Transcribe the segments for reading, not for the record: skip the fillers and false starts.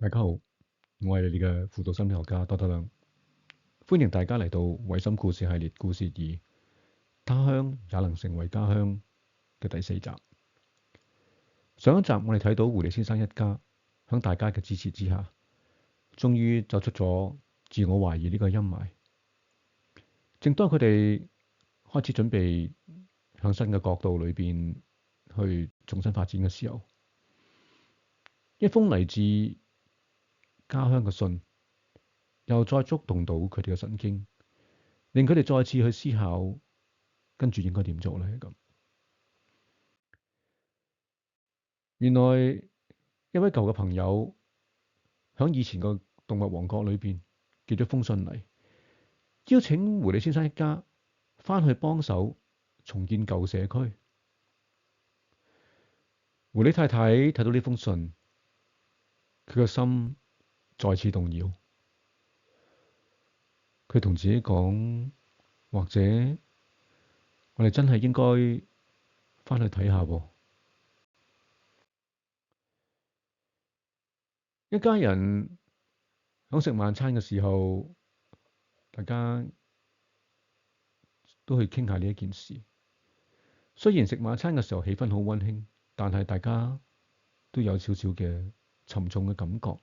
大家好，我係你嘅輔導心理學家多德亮，歡迎大家嚟到《偽心故事》系列故事2，他鄉也能成為家鄉嘅第4集。上一集我哋睇到狐狸先生一家響大家嘅支持之下，終於走出咗自我懷疑呢個陰霾。正當佢哋開始準備向新嘅國度裏邊去重新發展嘅時候，一封嚟自家鄉嘅信又再觸動到佢哋嘅神經，令佢哋再次去思考，跟住應該點做咧？咁原來一位舊嘅朋友響以前個動物王國裏邊寄咗封信嚟，邀請狐狸先生一家返去幫手重建舊社區。狐狸太太睇到呢封信，佢個心再次動搖。佢同自己講，或者我哋真係應該返去睇下喎。一家人響食晚餐嘅時候，大家都去傾下呢一件事。雖然食晚餐嘅時候氣氛好溫馨，但係大家都有少少嘅沉重嘅感覺。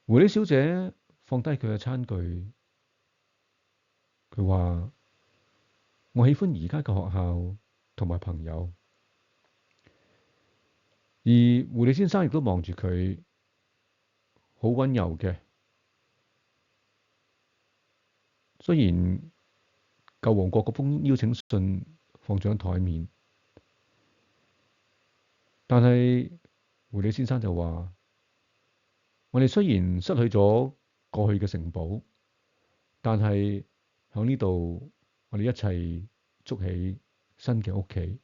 狐狸小姐放低佢嘅餐具，佢話：我喜歡而家嘅學校同埋朋友。而狐狸先生亦都望住佢，好溫柔嘅。雖然舊王國嗰封邀請信放咗喺台面，但係狐狸先生就話：我哋雖然失去咗過去嘅城堡，但係喺呢度，我哋一齊築起新嘅屋企。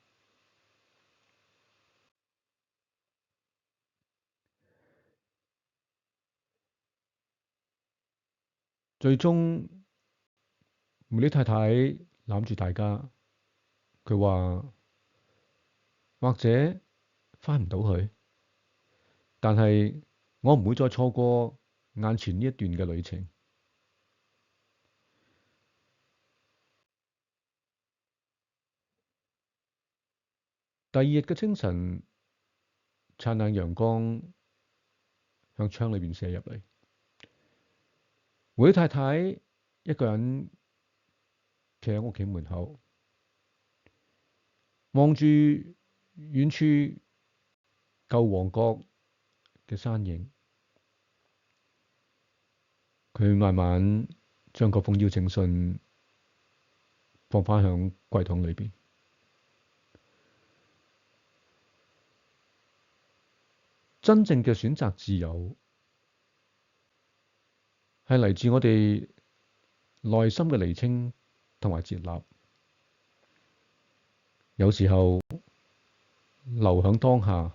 最終，狐狸太太攬住大家，佢話：或者返唔到去，但係我唔會再錯過眼前呢一段嘅旅程。第二日嘅清晨，燦爛陽光向窗裏邊射入嚟。狐狸太太一個人企喺屋企門口，望住遠處舊王國嘅山影。佢慢慢將嗰封邀請信放返響櫃桶裏邊。真正嘅選擇自由，係嚟自我哋內心嘅釐清同埋接納。有時候留喺當下，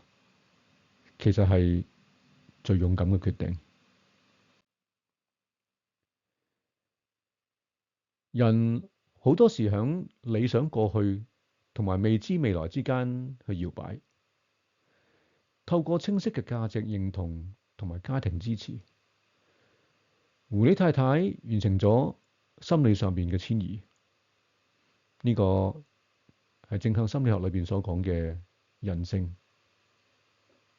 其實係最勇敢嘅決定。人好多時喺理想過去同埋未知未來之間去搖擺，透過清晰嘅價值認同同埋家庭支持，狐狸太太完成咗心理上面嘅遷移。呢個係正向心理學裏邊所講嘅人性，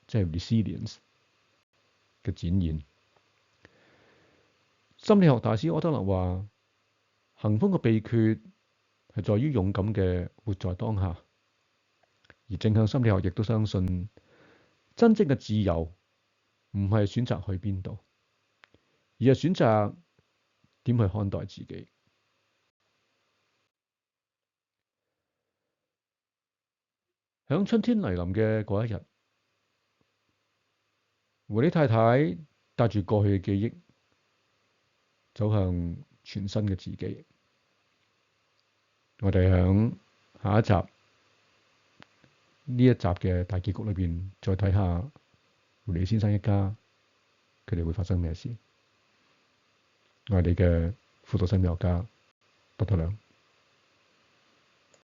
即係 resilience 嘅展現。心理學大師柯德勒話：幸福嘅秘訣係在於勇敢嘅活在當下。而正向心理學亦都相信，真正嘅自由唔係選擇去邊度，而係選擇點去看待自己。響春天嚟臨嘅嗰一日，狐狸太太帶住過去嘅記憶，走向全新嘅自己。我哋響下一集呢一集嘅大結局裏邊，再睇下狐狸先生一家佢哋會發生咩事。我係你嘅輔導心理學家多德亮。